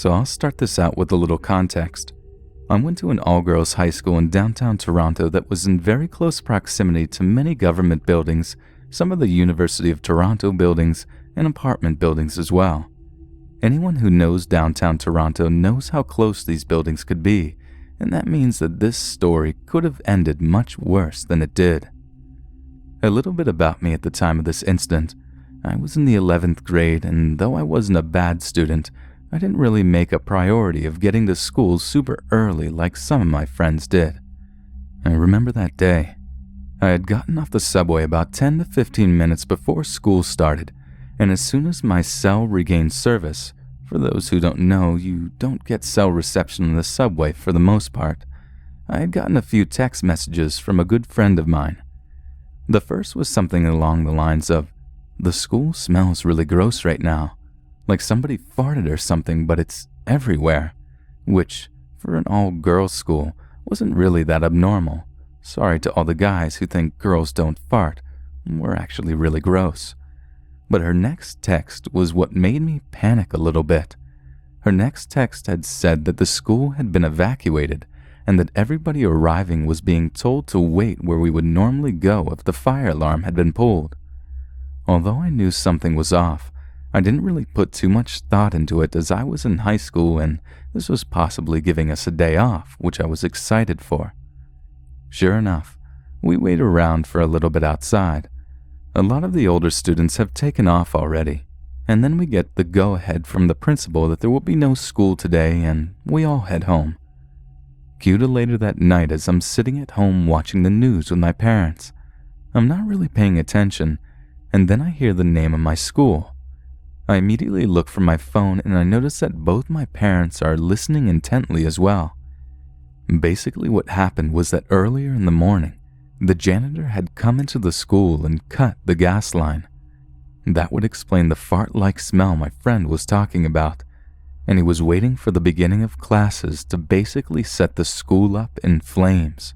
So I'll start this out with a little context. I went to an all-girls high school in downtown Toronto that was in very close proximity to many government buildings, some of the University of Toronto buildings, and apartment buildings as well. Anyone who knows downtown Toronto knows how close these buildings could be, and that means that this story could have ended much worse than it did. A little bit about me at the time of this incident. I was in the 11th grade, and though I wasn't a bad student, I didn't really make a priority of getting to school super early like some of my friends did. I remember that day. I had gotten off the subway about 10 to 15 minutes before school started, and as soon as my cell regained service, for those who don't know, you don't get cell reception in the subway for the most part, I had gotten a few text messages from a good friend of mine. The first was something along the lines of, "The school smells really gross right now. Like somebody farted or something, but it's everywhere," which, for an all-girls school, wasn't really that abnormal. Sorry to all the guys who think girls don't fart. We're actually really gross. But her next text was what made me panic a little bit. Her next text had said that the school had been evacuated and that everybody arriving was being told to wait where we would normally go if the fire alarm had been pulled. Although I knew something was off, I didn't really put too much thought into it as I was in high school and this was possibly giving us a day off, which I was excited for. Sure enough, we wait around for a little bit outside. A lot of the older students have taken off already, and then we get the go-ahead from the principal that there will be no school today and we all head home. Cue to later that night as I'm sitting at home watching the news with my parents. I'm not really paying attention, and then I hear the name of my school. I immediately look for my phone and I notice that both my parents are listening intently as well. Basically what happened was that earlier in the morning, the janitor had come into the school and cut the gas line. That would explain the fart-like smell my friend was talking about, and he was waiting for the beginning of classes to basically set the school up in flames.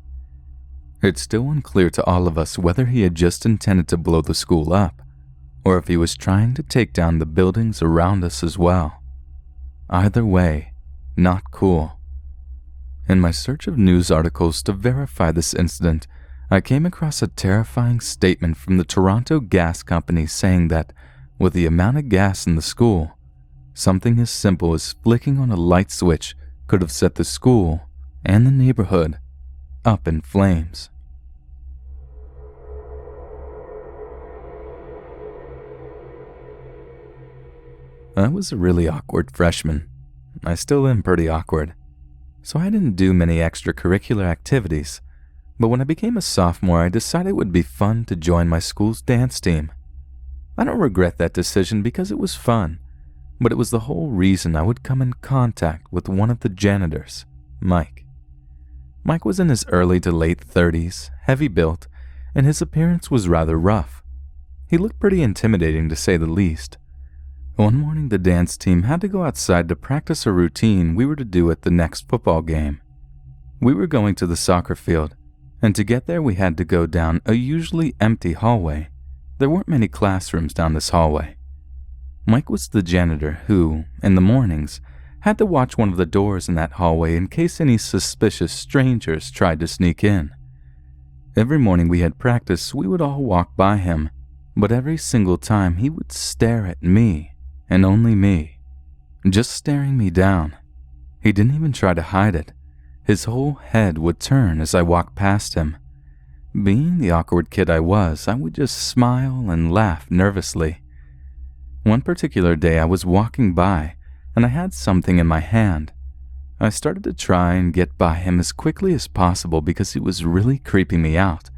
It's still unclear to all of us whether he had just intended to blow the school up, or if he was trying to take down the buildings around us as well. Either way, not cool. In my search of news articles to verify this incident, I came across a terrifying statement from the Toronto Gas Company saying that, with the amount of gas in the school, something as simple as flicking on a light switch could have set the school and the neighborhood up in flames. I was a really awkward freshman. I still am pretty awkward. So I didn't do many extracurricular activities. But when I became a sophomore, I decided it would be fun to join my school's dance team. I don't regret that decision because it was fun, but it was the whole reason I would come in contact with one of the janitors, Mike. Mike was in his early to late 30s, heavy built, and his appearance was rather rough. He looked pretty intimidating to say the least. One morning the dance team had to go outside to practice a routine we were to do at the next football game. We were going to the soccer field, and to get there we had to go down a usually empty hallway. There weren't many classrooms down this hallway. Mike was the janitor who, in the mornings, had to watch one of the doors in that hallway in case any suspicious strangers tried to sneak in. Every morning we had practice, we would all walk by him, but every single time he would stare at me, and only me, just staring me down. He didn't even try to hide it. His whole head would turn as I walked past him. Being the awkward kid I was, I would just smile and laugh nervously. One particular day I was walking by, and I had something in my hand. I started to try and get by him as quickly as possible because he was really creeping me out,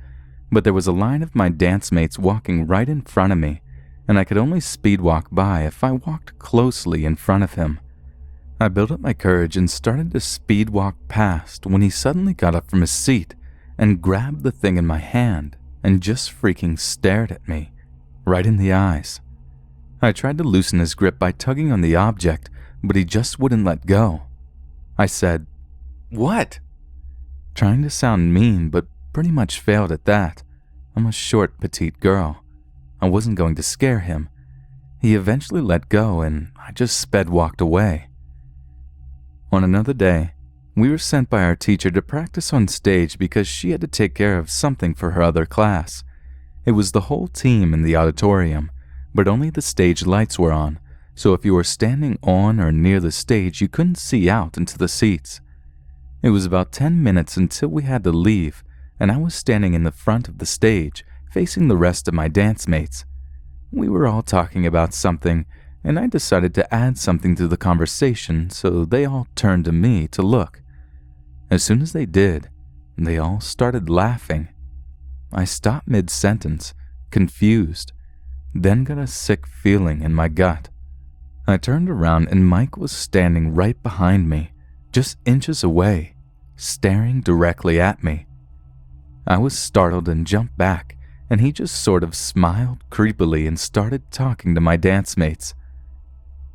but there was a line of my dance mates walking right in front of me, and I could only speed walk by if I walked closely in front of him. I built up my courage and started to speed walk past when he suddenly got up from his seat and grabbed the thing in my hand and just freaking stared at me, right in the eyes. I tried to loosen his grip by tugging on the object, but he just wouldn't let go. I said, "What?" trying to sound mean, but pretty much failed at that. I'm a short, petite girl. I wasn't going to scare him. He eventually let go, and I just sped walked away. On another day, we were sent by our teacher to practice on stage because she had to take care of something for her other class. It was the whole team in the auditorium, but only the stage lights were on, so if you were standing on or near the stage, you couldn't see out into the seats. It was about 10 minutes until we had to leave, and I was standing in the front of the stage, facing the rest of my dance mates. We were all talking about something, and I decided to add something to the conversation, so they all turned to me to look. As soon as they did, they all started laughing. I stopped mid-sentence, confused, then got a sick feeling in my gut. I turned around and Mike was standing right behind me, just inches away, staring directly at me. I was startled and jumped back, and he just sort of smiled creepily and started talking to my dance mates.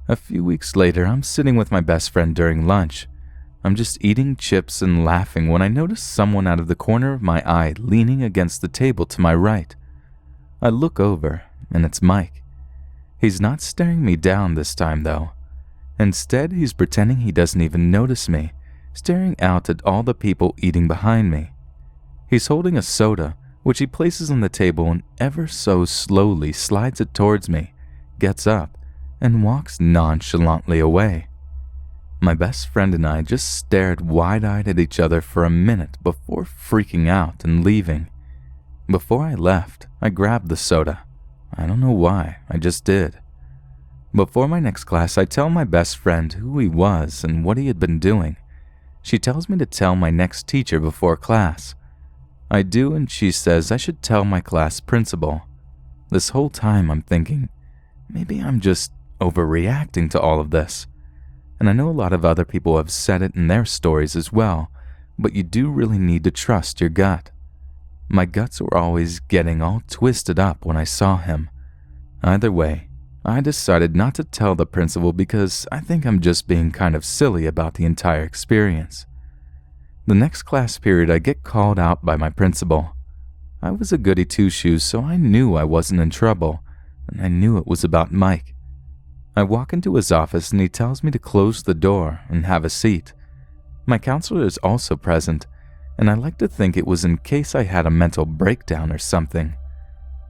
A few weeks later, I'm sitting with my best friend during lunch. I'm just eating chips and laughing when I notice someone out of the corner of my eye leaning against the table to my right. I look over, and it's Mike. He's not staring me down this time, though. Instead, he's pretending he doesn't even notice me, staring out at all the people eating behind me. He's holding a soda, which he places on the table and ever so slowly slides it towards me, gets up, and walks nonchalantly away. My best friend and I just stared wide-eyed at each other for a minute before freaking out and leaving. Before I left, I grabbed the soda. I don't know why, I just did. Before my next class, I tell my best friend who he was and what he had been doing. She tells me to tell my next teacher before class. I do, and she says I should tell my class principal. This whole time I'm thinking, maybe I'm just overreacting to all of this. And I know a lot of other people have said it in their stories as well, but you do really need to trust your gut. My guts were always getting all twisted up when I saw him. Either way, I decided not to tell the principal because I think I'm just being kind of silly about the entire experience. The next class period, I get called out by my principal. I was a goody two-shoes, so I knew I wasn't in trouble, and I knew it was about Mike. I walk into his office and he tells me to close the door and have a seat. My counselor is also present, and I like to think it was in case I had a mental breakdown or something.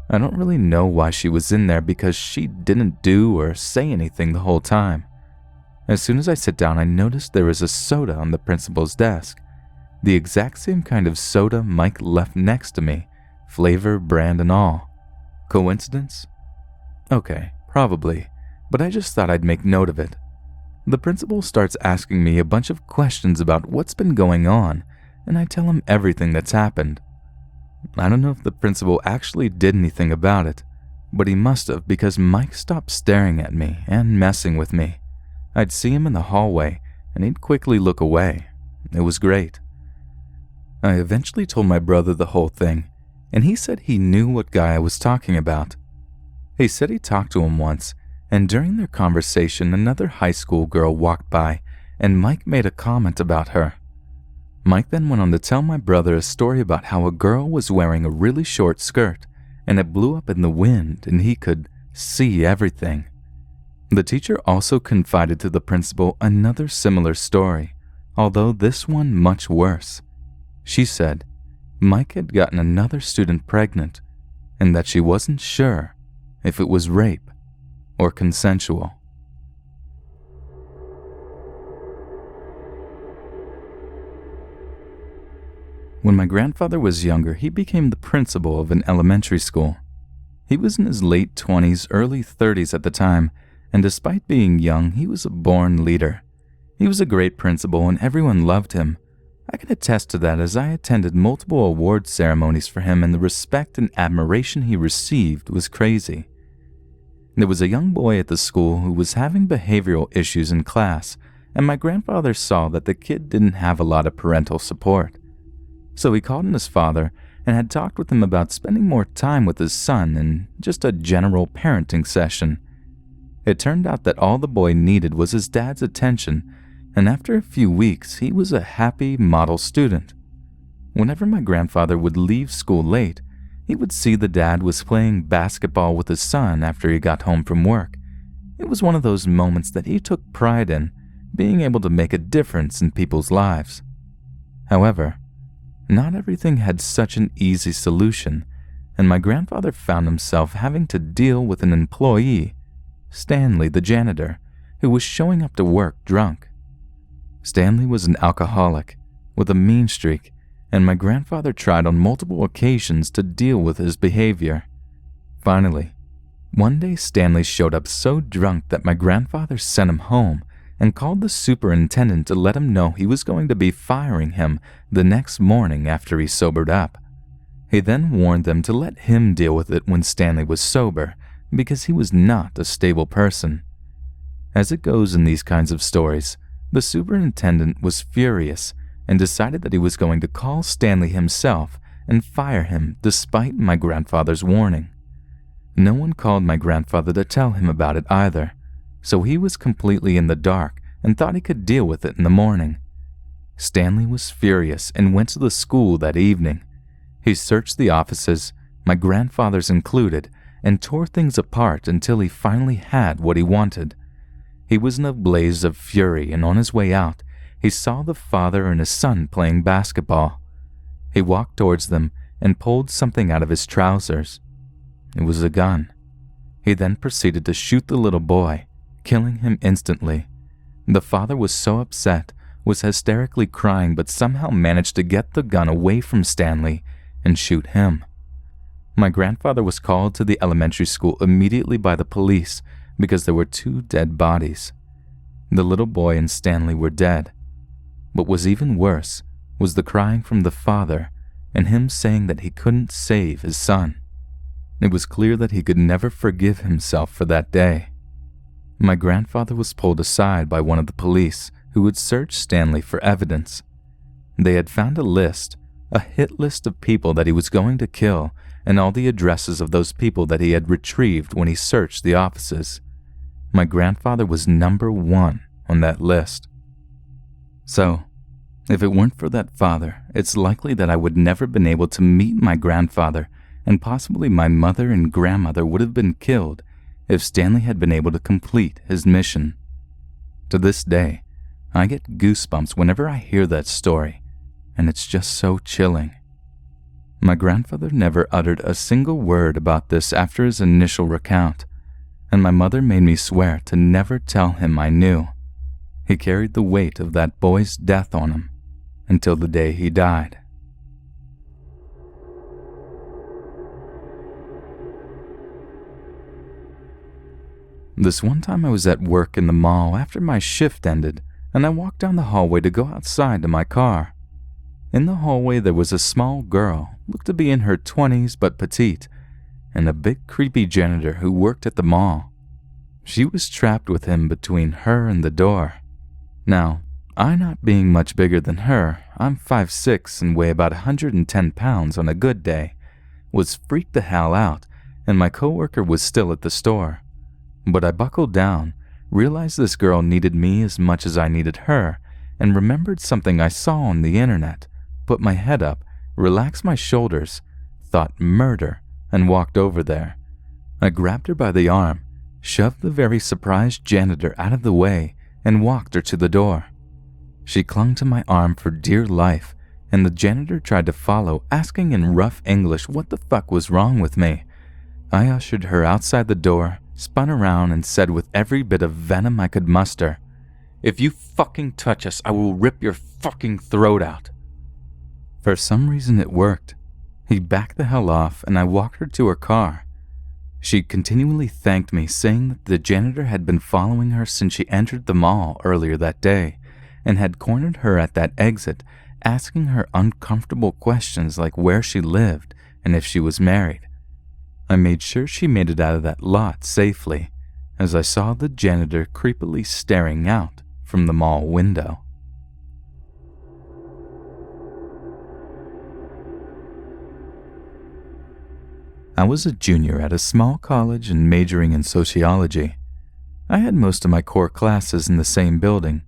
I don't really know why she was in there because she didn't do or say anything the whole time. As soon as I sit down, I notice there is a soda on the principal's desk. The exact same kind of soda Mike left next to me, flavor, brand, and all. Coincidence? Okay, probably, but I just thought I'd make note of it. The principal starts asking me a bunch of questions about what's been going on, and I tell him everything that's happened. I don't know if the principal actually did anything about it, but he must have because Mike stopped staring at me and messing with me. I'd see him in the hallway, and he'd quickly look away. It was great. I eventually told my brother the whole thing, and he said he knew what guy I was talking about. He said he talked to him once, and during their conversation, another high school girl walked by, and Mike made a comment about her. Mike then went on to tell my brother a story about how a girl was wearing a really short skirt, and it blew up in the wind, and he could see everything. The teacher also confided to the principal another similar story, although this one much worse. She said Mike had gotten another student pregnant, and that she wasn't sure if it was rape or consensual. When my grandfather was younger, he became the principal of an elementary school. He was in his late 20s, early 30s at the time, and despite being young, he was a born leader. He was a great principal and everyone loved him. I can attest to that as I attended multiple award ceremonies for him, and the respect and admiration he received was crazy. There was a young boy at the school who was having behavioral issues in class, and my grandfather saw that the kid didn't have a lot of parental support. So he called in his father and had talked with him about spending more time with his son and just a general parenting session. It turned out that all the boy needed was his dad's attention, and after a few weeks, he was a happy model student. Whenever my grandfather would leave school late, he would see the dad was playing basketball with his son after he got home from work. It was one of those moments that he took pride in being able to make a difference in people's lives. However, not everything had such an easy solution, and my grandfather found himself having to deal with an employee, Stanley the janitor, who was showing up to work drunk. Stanley was an alcoholic with a mean streak, and my grandfather tried on multiple occasions to deal with his behavior. Finally, one day Stanley showed up so drunk that my grandfather sent him home and called the superintendent to let him know he was going to be firing him the next morning after he sobered up. He then warned them to let him deal with it when Stanley was sober, because he was not a stable person. As it goes in these kinds of stories, the superintendent was furious and decided that he was going to call Stanley himself and fire him despite my grandfather's warning. No one called my grandfather to tell him about it either, so he was completely in the dark and thought he could deal with it in the morning. Stanley was furious and went to the school that evening. He searched the offices, my grandfather's included, and tore things apart until he finally had what he wanted. He was in a blaze of fury, and on his way out, he saw the father and his son playing basketball. He walked towards them and pulled something out of his trousers. It was a gun. He then proceeded to shoot the little boy, killing him instantly. The father was so upset, was hysterically crying, but somehow managed to get the gun away from Stanley and shoot him. My grandfather was called to the elementary school immediately by the police because there were 2 dead bodies. The little boy and Stanley were dead. What was even worse was the crying from the father and him saying that he couldn't save his son. It was clear that he could never forgive himself for that day. My grandfather was pulled aside by one of the police who had searched Stanley for evidence. They had found a hit list of people that he was going to kill, and all the addresses of those people that he had retrieved when he searched the offices. My grandfather was number 1 on that list. So, if it weren't for that father, it's likely that I would never been able to meet my grandfather, and possibly my mother and grandmother would have been killed if Stanley had been able to complete his mission. To this day, I get goosebumps whenever I hear that story, and it's just so chilling. My grandfather never uttered a single word about this after his initial recount, and my mother made me swear to never tell him I knew. He carried the weight of that boy's death on him until the day he died. This one time I was at work in the mall after my shift ended, and I walked down the hallway to go outside to my car. In the hallway there was a small girl, looked to be in her 20s but petite, and a big creepy janitor who worked at the mall. She was trapped with him between her and the door. Now, I not being much bigger than her, I'm 5'6" and weigh about 110 pounds on a good day, was freaked the hell out, and my coworker was still at the store. But I buckled down, realized this girl needed me as much as I needed her, and remembered something I saw on the internet, put my head up, relaxed my shoulders, thought murder, and walked over there. I grabbed her by the arm, shoved the very surprised janitor out of the way, and walked her to the door. She clung to my arm for dear life, and the janitor tried to follow, asking in rough English what the fuck was wrong with me. I ushered her outside the door, spun around, and said with every bit of venom I could muster, "If you fucking touch us, I will rip your fucking throat out." For some reason it worked. He backed the hell off, and I walked her to her car. She continually thanked me, saying that the janitor had been following her since she entered the mall earlier that day, and had cornered her at that exit, asking her uncomfortable questions like where she lived and if she was married. I made sure she made it out of that lot safely, as I saw the janitor creepily staring out from the mall window. I was a junior at a small college and majoring in sociology. I had most of my core classes in the same building,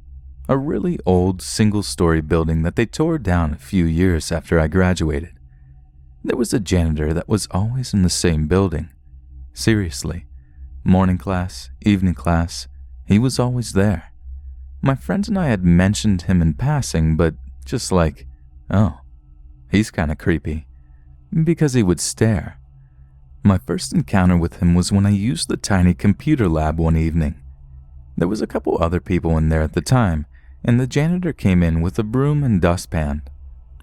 a really old single-story building that they tore down a few years after I graduated. There was a janitor that was always in the same building. Seriously, morning class, evening class, he was always there. My friends and I had mentioned him in passing, but just like, oh, he's kinda creepy, because he would stare. My first encounter with him was when I used the tiny computer lab one evening. There was a couple other people in there at the time, and the janitor came in with a broom and dustpan.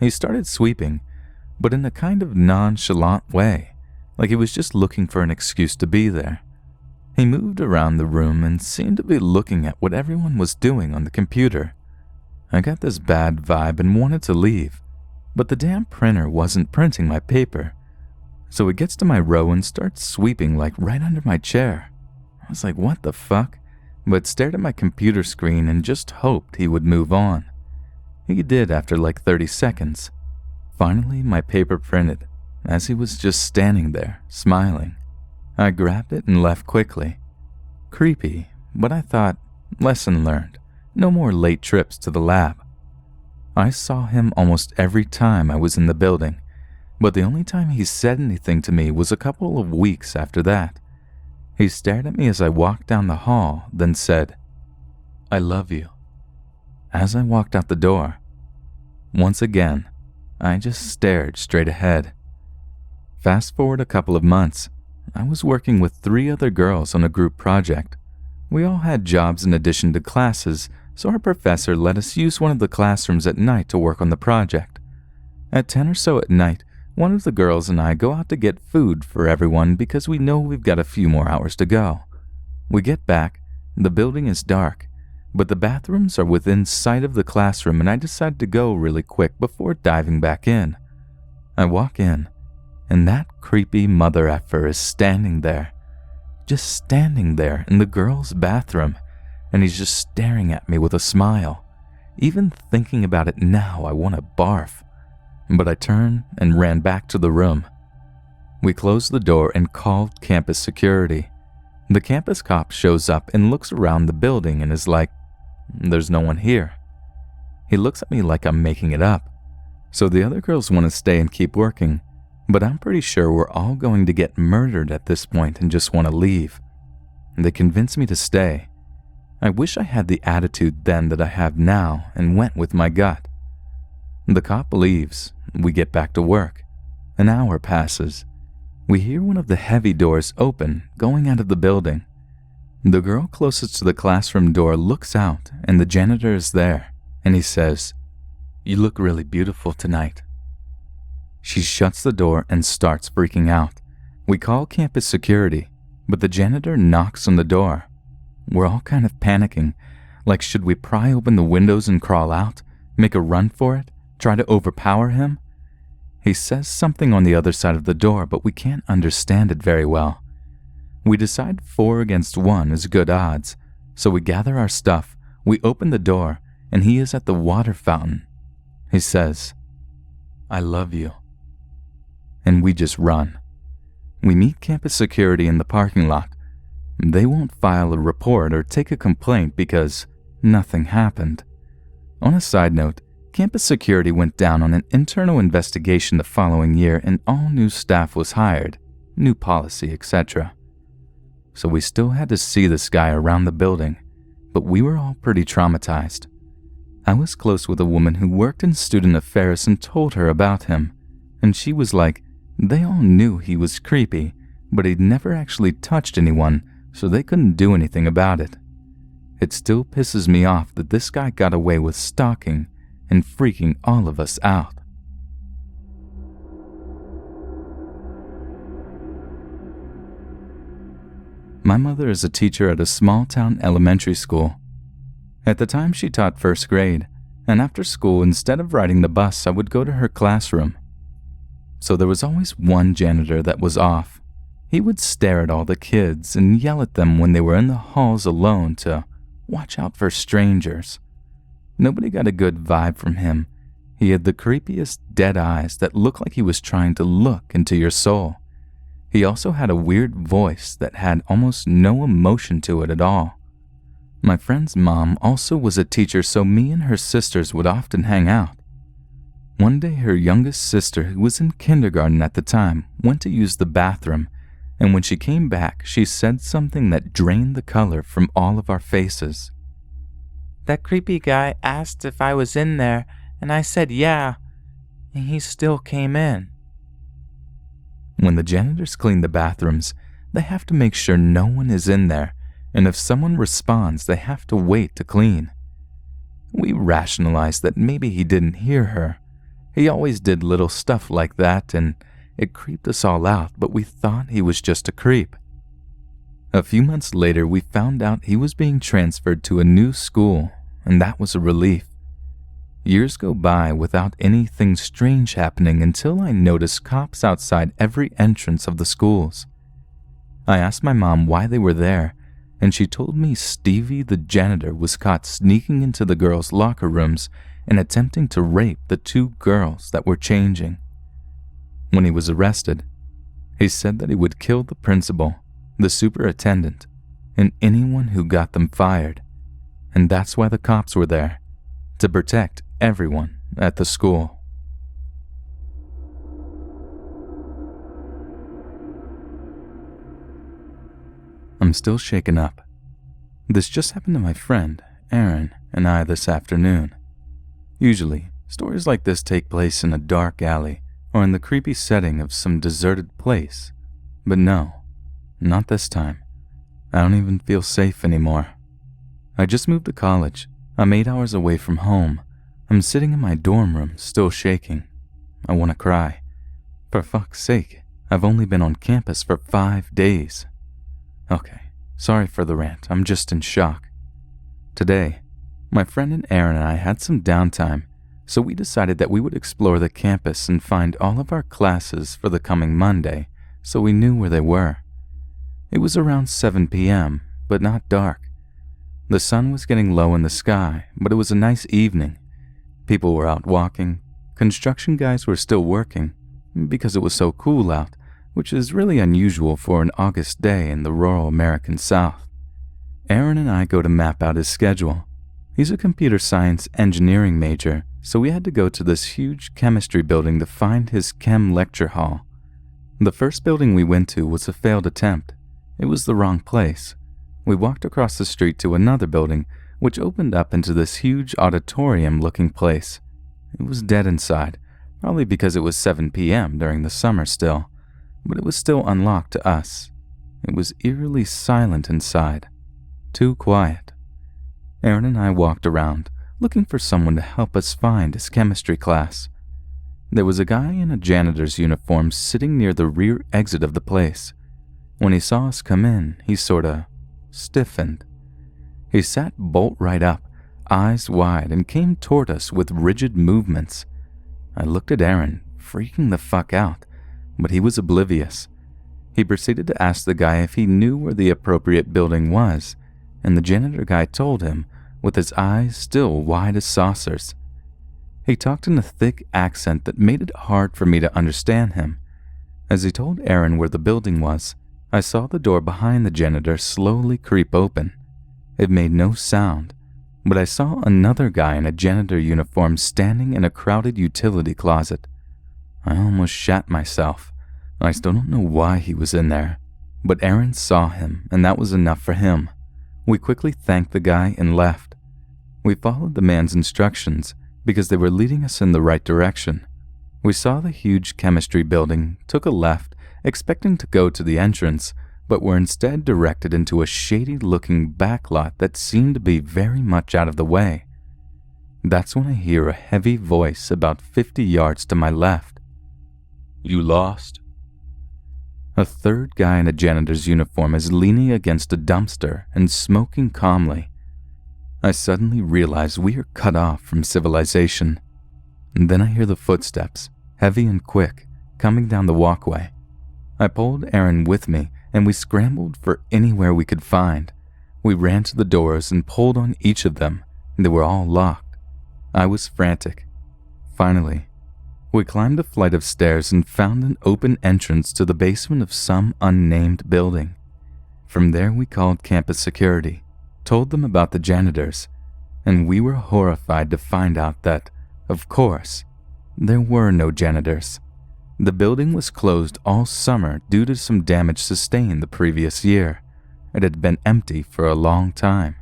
He started sweeping, but in a kind of nonchalant way, like he was just looking for an excuse to be there. He moved around the room and seemed to be looking at what everyone was doing on the computer. I got this bad vibe and wanted to leave, but the damn printer wasn't printing my paper. So he gets to my row and starts sweeping like right under my chair. I was like, what the fuck? But stared at my computer screen and just hoped he would move on. He did after like 30 seconds. Finally, my paper printed, as he was just standing there, smiling. I grabbed it and left quickly. Creepy, but I thought, lesson learned. No more late trips to the lab. I saw him almost every time I was in the building, but the only time he said anything to me was a couple of weeks after that. He stared at me as I walked down the hall, then said, "I love you," as I walked out the door. Once again, I just stared straight ahead. Fast forward a couple of months, I was working with 3 other girls on a group project. We all had jobs in addition to classes, so our professor let us use one of the classrooms at night to work on the project. At 10 or so at night, one of the girls and I go out to get food for everyone because we know we've got a few more hours to go. We get back, the building is dark, but the bathrooms are within sight of the classroom and I decide to go really quick before diving back in. I walk in, and that creepy mother effer is standing there. Just standing there in the girls' bathroom, and he's just staring at me with a smile. Even thinking about it now, I want to barf. But I turned and ran back to the room. We closed the door and called campus security. The campus cop shows up and looks around the building and is like, "There's no one here." He looks at me like I'm making it up. So the other girls want to stay and keep working, but I'm pretty sure we're all going to get murdered at this point and just want to leave. They convince me to stay. I wish I had the attitude then that I have now and went with my gut. The cop leaves. We get back to work. An hour passes. We hear one of the heavy doors open, going out of the building. The girl closest to the classroom door looks out, and the janitor is there, and he says, "You look really beautiful tonight." She shuts the door and starts freaking out. We call campus security, but the janitor knocks on the door. We're all kind of panicking, like should we pry open the windows and crawl out, make a run for it? Try to overpower him? He says something on the other side of the door, but we can't understand it very well. We decide 4 against 1 is good odds, so we gather our stuff, we open the door, and he is at the water fountain. He says, "I love you." And we just run. We meet campus security in the parking lot. They won't file a report or take a complaint because nothing happened. On a side note, campus security went down on an internal investigation the following year and all new staff was hired, new policy, etc. So we still had to see this guy around the building, but we were all pretty traumatized. I was close with a woman who worked in student affairs and told her about him, and she was like, they all knew he was creepy, but he'd never actually touched anyone, so they couldn't do anything about it. It still pisses me off that this guy got away with stalking and freaking all of us out. My mother is a teacher at a small-town elementary school. At the time, she taught first grade, and after school, instead of riding the bus, I would go to her classroom. So there was always one janitor that was off. He would stare at all the kids and yell at them when they were in the halls alone to watch out for strangers. Nobody got a good vibe from him. He had the creepiest dead eyes that looked like he was trying to look into your soul. He also had a weird voice that had almost no emotion to it at all. My friend's mom also was a teacher, so me and her sisters would often hang out. One day her youngest sister, who was in kindergarten at the time, went to use the bathroom, and when she came back, she said something that drained the color from all of our faces. That creepy guy asked if I was in there, and I said yeah, and he still came in. When the janitors clean the bathrooms, they have to make sure no one is in there, and if someone responds, they have to wait to clean. We rationalized that maybe he didn't hear her. He always did little stuff like that, and it creeped us all out, but we thought he was just a creep. A few months later, we found out he was being transferred to a new school, and that was a relief. Years go by without anything strange happening until I noticed cops outside every entrance of the schools. I asked my mom why they were there, and she told me Stevie the janitor was caught sneaking into the girls' locker rooms and attempting to rape the 2 girls that were changing. When he was arrested, he said that he would kill the principal, the superintendent, and anyone who got them fired, and that's why the cops were there, to protect everyone at the school. I'm still shaken up. This just happened to my friend, Aaron, and I this afternoon. Usually, stories like this take place in a dark alley or in the creepy setting of some deserted place. But no, not this time. I don't even feel safe anymore. I just moved to college. I'm 8 hours away from home. I'm sitting in my dorm room, still shaking. I want to cry. For fuck's sake, I've only been on campus for 5 days. Okay, sorry for the rant, I'm just in shock. Today, my friend and Aaron and I had some downtime, so we decided that we would explore the campus and find all of our classes for the coming Monday, so we knew where they were. It was around 7 p.m., but not dark. The sun was getting low in the sky, but it was a nice evening. People were out walking. Construction guys were still working, because it was so cool out, which is really unusual for an August day in the rural American South. Aaron and I go to map out his schedule. He's a computer science engineering major, so we had to go to this huge chemistry building to find his chem lecture hall. The first building we went to was a failed attempt. It was the wrong place. We walked across the street to another building, which opened up into this huge auditorium-looking place. It was dead inside, probably because it was 7 p.m. during the summer still, but it was still unlocked to us. It was eerily silent inside. Too quiet. Aaron and I walked around, looking for someone to help us find his chemistry class. There was a guy in a janitor's uniform sitting near the rear exit of the place. When he saw us come in, he sorta stiffened. He sat bolt right up, eyes wide, and came toward us with rigid movements. I looked at Aaron, freaking the fuck out, but he was oblivious. He proceeded to ask the guy if he knew where the appropriate building was, and the janitor guy told him, with his eyes still wide as saucers. He talked in a thick accent that made it hard for me to understand him. As he told Aaron where the building was, I saw the door behind the janitor slowly creep open. It made no sound, but I saw another guy in a janitor uniform standing in a crowded utility closet. I almost shat myself. I still don't know why he was in there, but Aaron saw him, and that was enough for him. We quickly thanked the guy and left. We followed the man's instructions because they were leading us in the right direction. We saw the huge chemistry building, took a left, expecting to go to the entrance, but were instead directed into a shady-looking backlot that seemed to be very much out of the way. That's when I hear a heavy voice about 50 yards to my left. "You lost?" A third guy in a janitor's uniform is leaning against a dumpster and smoking calmly. I suddenly realize we are cut off from civilization. And then I hear the footsteps, heavy and quick, coming down the walkway. I pulled Aaron with me, and we scrambled for anywhere we could find. We ran to the doors and pulled on each of them. They were all locked. I was frantic. Finally, we climbed a flight of stairs and found an open entrance to the basement of some unnamed building. From there we called campus security, told them about the janitors, and we were horrified to find out that, of course, there were no janitors. The building was closed all summer due to some damage sustained the previous year. It had been empty for a long time.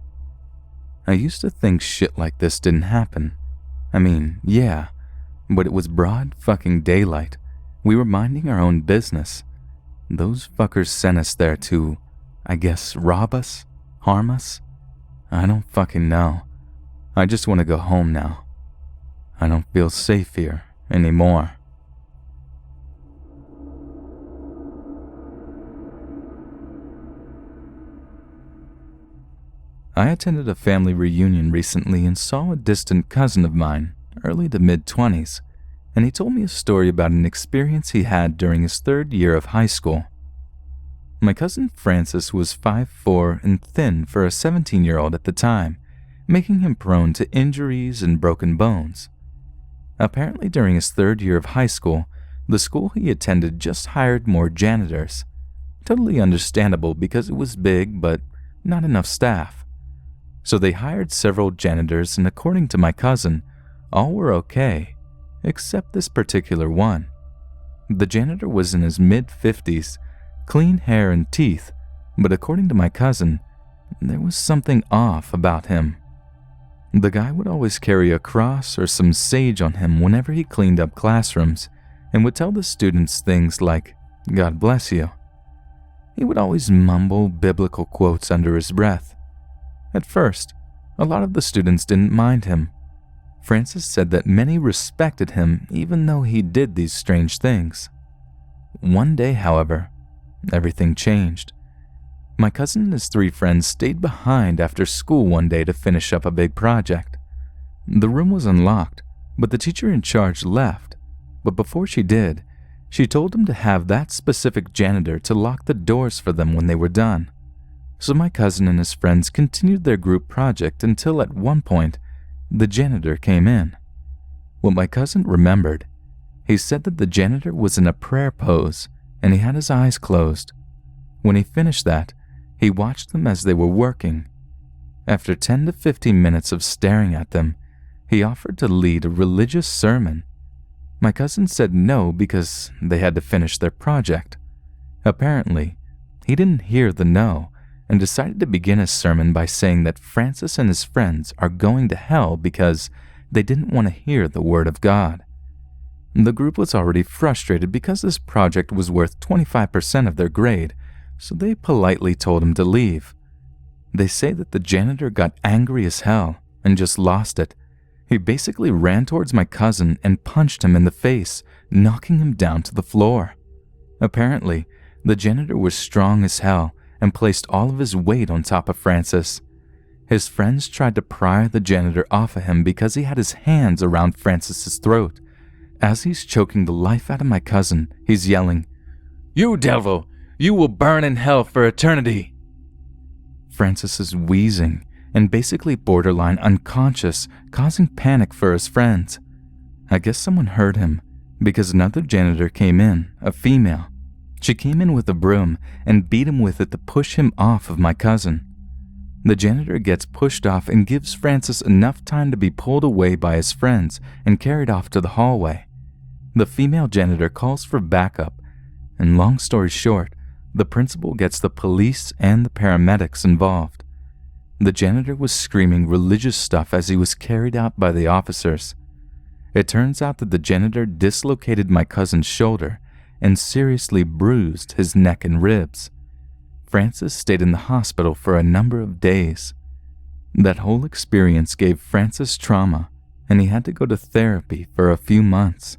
I used to think shit like this didn't happen. I mean, yeah, but it was broad fucking daylight. We were minding our own business. Those fuckers sent us there to, I guess, rob us? Harm us? I don't fucking know. I just want to go home now. I don't feel safe here anymore. I attended a family reunion recently and saw a distant cousin of mine, early to mid-20s, and he told me a story about an experience he had during his third year of high school. My cousin Francis was 5'4" and thin for a 17-year-old at the time, making him prone to injuries and broken bones. Apparently during his third year of high school, the school he attended just hired more janitors. Totally understandable because it was big but not enough staff. So they hired several janitors, and according to my cousin, all were okay, except this particular one. The janitor was in his mid-50s, clean hair and teeth, but according to my cousin, there was something off about him. The guy would always carry a cross or some sage on him whenever he cleaned up classrooms, and would tell the students things like, "God bless you." He would always mumble biblical quotes under his breath. At first, a lot of the students didn't mind him. Francis said that many respected him even though he did these strange things. One day, however, everything changed. My cousin and his 3 friends stayed behind after school one day to finish up a big project. The room was unlocked, but the teacher in charge left. But before she did, she told him to have that specific janitor to lock the doors for them when they were done. So my cousin and his friends continued their group project until at one point, the janitor came in. What my cousin remembered, he said that the janitor was in a prayer pose and he had his eyes closed. When he finished that, he watched them as they were working. After 10 to 15 minutes of staring at them, he offered to lead a religious sermon. My cousin said no because they had to finish their project. Apparently, he didn't hear the no and decided to begin his sermon by saying that Francis and his friends are going to hell because they didn't want to hear the word of God. The group was already frustrated because this project was worth 25% of their grade, so they politely told him to leave. They say that the janitor got angry as hell and just lost it. He basically ran towards my cousin and punched him in the face, knocking him down to the floor. Apparently, the janitor was strong as hell and placed all of his weight on top of Francis. His friends tried to pry the janitor off of him because he had his hands around Francis's throat. As he's choking the life out of my cousin, he's yelling, "You devil! You will burn in hell for eternity!" Francis is wheezing and basically borderline unconscious, causing panic for his friends. I guess someone heard him because another janitor came in, a female. She came in with a broom and beat him with it to push him off of my cousin. The janitor gets pushed off and gives Francis enough time to be pulled away by his friends and carried off to the hallway. The female janitor calls for backup, and long story short, the principal gets the police and the paramedics involved. The janitor was screaming religious stuff as he was carried out by the officers. It turns out that the janitor dislocated my cousin's shoulder and seriously bruised his neck and ribs. Francis stayed in the hospital for a number of days. That whole experience gave Francis trauma, and he had to go to therapy for a few months.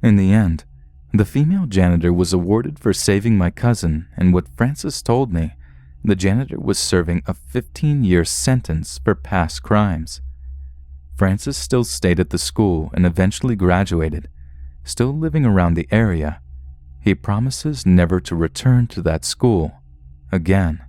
In the end, the female janitor was awarded for saving my cousin, and what Francis told me, the janitor was serving a 15-year sentence for past crimes. Francis still stayed at the school and eventually graduated, still living around the area. He promises never to return to that school again.